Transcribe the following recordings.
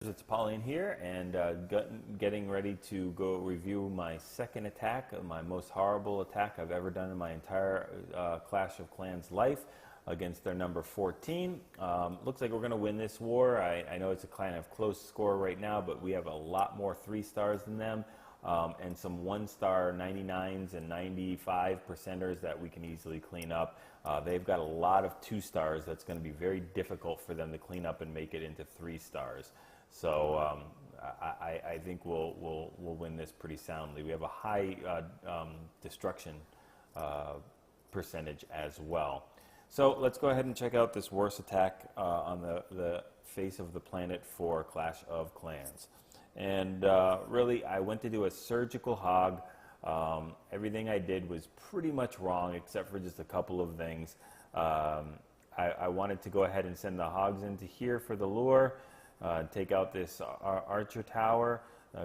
It's Pauline here, and getting ready to go review my second attack, my most horrible attack I've ever done in my entire Clash of Clans life against their number 14. Looks like we're going to win this war. I know it's a kind of close score right now, but we have a lot more 3 stars than them, and some 1-star 99s and 95 percenters that we can easily clean up. They've got a lot of 2 stars that's going to be very difficult for them to clean up and make it into 3 stars. So I think we'll win this pretty soundly. We have a high destruction percentage as well. So let's go ahead and check out this worst attack on the face of the planet for Clash of Clans. And really, I went to do a surgical hog. Everything I did was pretty much wrong except for just a couple of things. I wanted to go ahead and send the hogs into here for the lure. Take out this archer tower,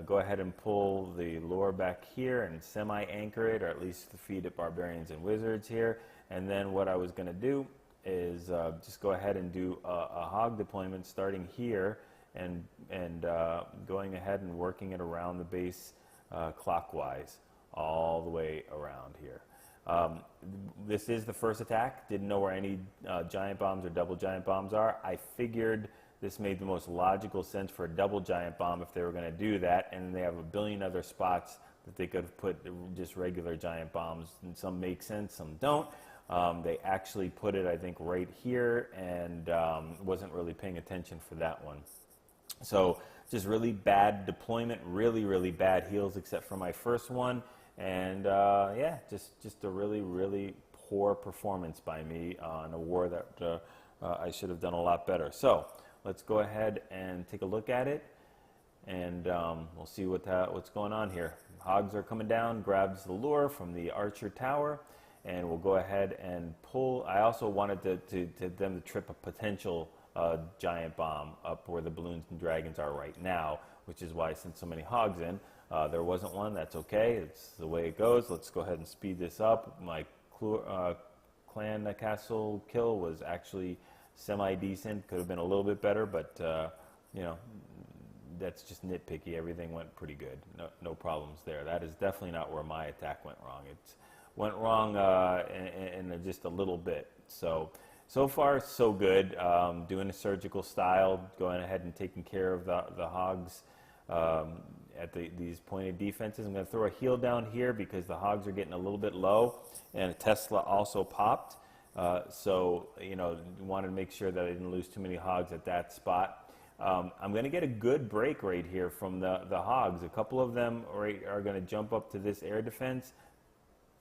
go ahead and pull the lure back here and semi-anchor it, or at least feed it barbarians and wizards here. And then what I was going to do is just go ahead and do a hog deployment starting here and going ahead and working it around the base clockwise all the way around here. This is the first attack. Didn't know where any giant bombs or double giant bombs are. I figured this made the most logical sense for a double giant bomb if they were going to do that, and they have a billion other spots that they could have put just regular giant bombs, and some make sense, some don't. They actually put it, I think, right here, and wasn't really paying attention for that one. So just really bad deployment, really bad heals except for my first one, and yeah, just a really poor performance by me on a war that I should have done a lot better. So let's go ahead and take a look at it, and we'll see what's going on here. Hogs are coming down, grabs the lure from the archer tower, and we'll go ahead and pull. I also wanted them to trip a potential giant bomb up where the balloons and dragons are right now, which is why I sent so many hogs in. There wasn't one. That's okay. It's the way it goes. Let's go ahead and speed this up. My clan castle kill was actually semi-decent, could have been a little bit better, but you know, that's just nitpicky. Everything went pretty good. No problems there. That is definitely not where my attack went wrong. It went wrong in just a little bit. So far so good. Doing a surgical style, going ahead and taking care of the hogs at these pointed defenses. I'm going to throw a heal down here because the hogs are getting a little bit low, and a Tesla also popped. So, you know, wanted to make sure that I didn't lose too many hogs at that spot. I'm going to get a good break right here from the hogs. A couple of them are going to jump up to this air defense,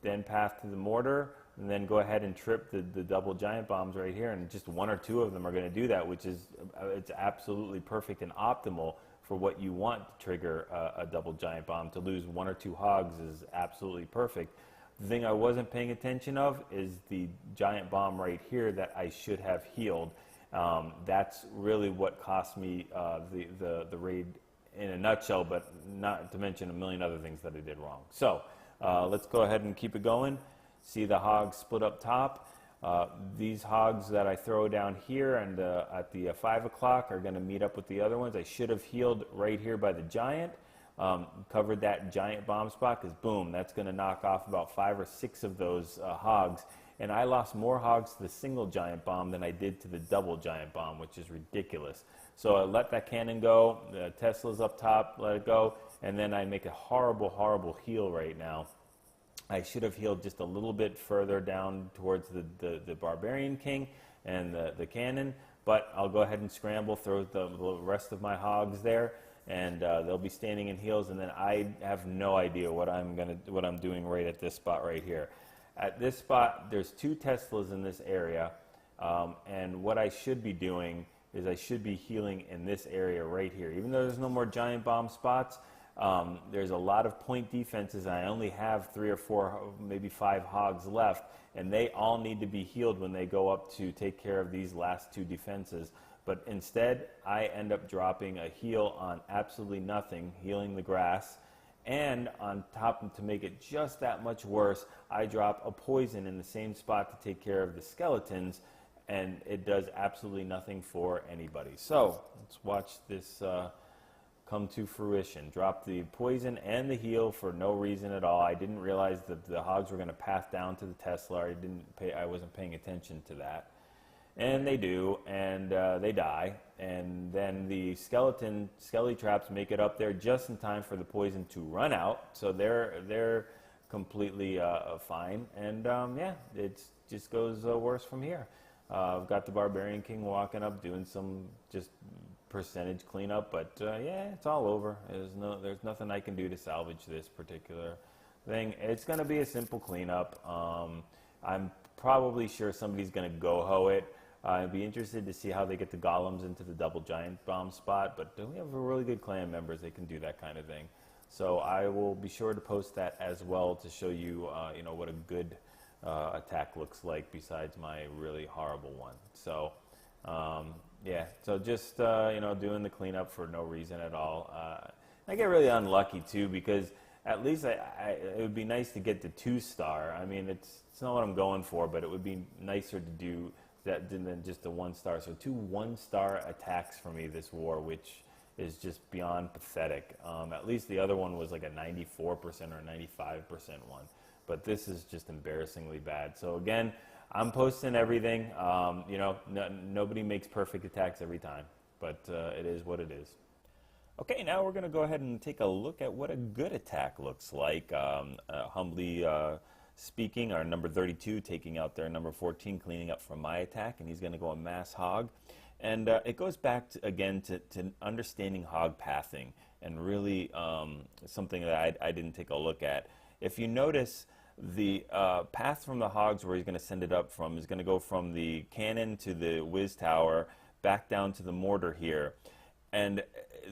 then path to the mortar, and then go ahead and trip the double giant bombs right here. And just 1 or 2 of them are going to do that, which is it's absolutely perfect and optimal for what you want to trigger a double giant bomb. To lose 1 or 2 hogs is absolutely perfect. The thing I wasn't paying attention of is the giant bomb right here that I should have healed. That's really what cost me the raid in a nutshell, but not to mention a million other things that I did wrong. So let's go ahead and keep it going. See the hogs split up top. These hogs that I throw down here and at the 5 o'clock are going to meet up with the other ones. I should have healed right here by the giant. Covered that giant bomb spot because boom, that's going to knock off about 5 or 6 of those hogs, and I lost more hogs to the single giant bomb than I did to the double giant bomb, which is ridiculous. So I let that cannon go, the Tesla's up top, let it go, and then I make a horrible heal right now. I should have healed just a little bit further down towards the Barbarian King and the cannon, but I'll go ahead and scramble, throw the rest of my hogs there, and they'll be standing in heels, and then I have no idea what I'm doing right at this spot right here. At this spot, there's 2 Teslas in this area, and what I should be doing is I should be healing in this area right here. Even though there's no more giant bomb spots, there's a lot of point defenses, and I only have 3 or 4, maybe 5 hogs left, and they all need to be healed when they go up to take care of these last 2 defenses. But instead, I end up dropping a heal on absolutely nothing, healing the grass, and on top, to make it just that much worse, I drop a poison in the same spot to take care of the skeletons, and it does absolutely nothing for anybody. So let's watch this come to fruition. Dropped the poison and the heal for no reason at all. I didn't realize that the hogs were going to path down to the Tesla. I wasn't paying attention to that. And they do, and they die. And then the skelly traps make it up there just in time for the poison to run out. So they're completely fine. And yeah, it just goes worse from here. I've got the Barbarian King walking up, doing some just percentage cleanup, but yeah, it's all over. There's nothing I can do to salvage this particular thing. It's going to be a simple cleanup. I'm probably sure somebody's going to go-ho it. I'd be interested to see how they get the golems into the double giant bomb spot, but we have really good clan members. They can do that kind of thing. So I will be sure to post that as well to show you, you know, what a good attack looks like besides my really horrible one. So yeah, so just you know, doing the cleanup for no reason at all. I get really unlucky too, because at least it would be nice to get the 2-star. I mean, it's not what I'm going for, but it would be nicer to do that than just a 1-star. So 2 1-star attacks for me this war, which is just beyond pathetic. At least the other one was like a 94% or 95% one, but this is just embarrassingly bad. So again, I'm posting everything. You know, nobody makes perfect attacks every time, but it is what it is. Okay, now we're going to go ahead and take a look at what a good attack looks like. Humbly speaking, our number 32 taking out their number 14, cleaning up from my attack, and he's going to go a mass hog. And it goes back again to understanding hog pathing, and really something that I didn't take a look at. If you notice, the path from the hogs where he's going to send it up from is going to go from the cannon to the whiz tower, back down to the mortar here. And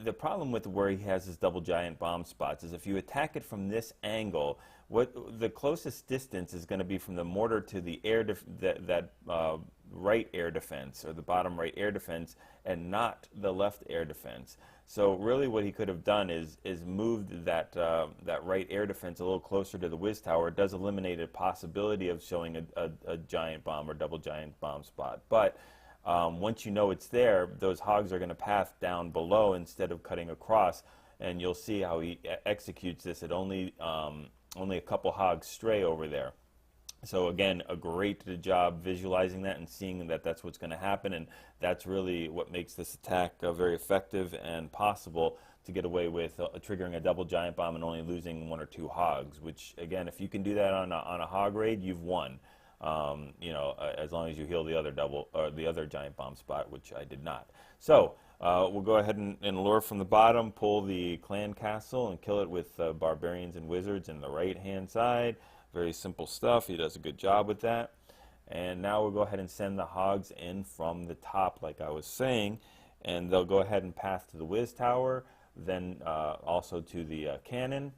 the problem with where he has his double giant bomb spots is if you attack it from this angle, what the closest distance is going to be from the mortar to the air right air defense, or the bottom right air defense, and not the left air defense. So really what he could have done is moved that right air defense a little closer to the whiz tower. It does eliminate a possibility of showing a giant bomb or double giant bomb spot. But once you know it's there, those hogs are going to path down below instead of cutting across, and you'll see how he executes this. It only a couple hogs stray over there. So again, a great job visualizing that and seeing that that's what's going to happen, and that's really what makes this attack very effective and possible to get away with triggering a double giant bomb and only losing 1 or 2 hogs, which again, if you can do that on a hog raid, you've won. You know, as long as you heal the other giant bomb spot, which I did not. So we'll go ahead and lure from the bottom, pull the clan castle, and kill it with barbarians and wizards in the right-hand side. Very simple stuff. He does a good job with that. And now we'll go ahead and send the hogs in from the top, like I was saying, and they'll go ahead and pass to the whiz tower, then also to the cannon,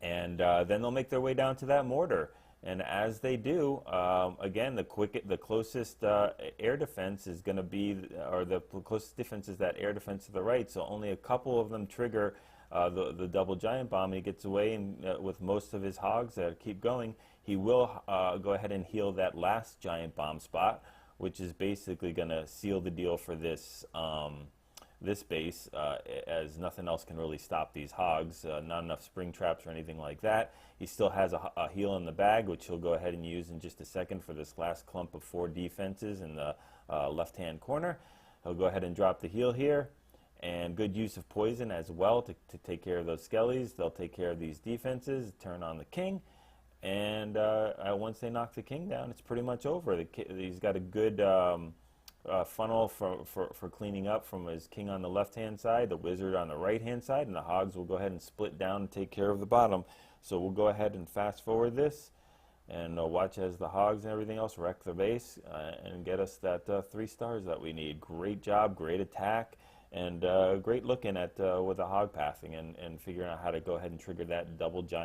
and then they'll make their way down to that mortar. And as they do, again, the closest air defense is going to be, or the closest defense is that air defense to the right. So only a couple of them trigger the double giant bomb. He gets away, and with most of his hogs that keep going, he will go ahead and heal that last giant bomb spot, which is basically going to seal the deal for this this base, as nothing else can really stop these hogs. Not enough spring traps or anything like that. He still has a heal in the bag, which he'll go ahead and use in just a second for this last clump of 4 defenses in the left-hand corner. He'll go ahead and drop the heal here, and good use of poison as well to take care of those skellies. They'll take care of these defenses, turn on the king, and once they knock the king down, it's pretty much over. He's got a good funnel for cleaning up from his king on the left-hand side, the wizard on the right-hand side, and the hogs will go ahead and split down and take care of the bottom. So we'll go ahead and fast forward this, and watch as the hogs and everything else wreck the base and get us that 3 stars that we need. Great job, great attack, and great looking at with the hog pathing and figuring out how to go ahead and trigger that double giant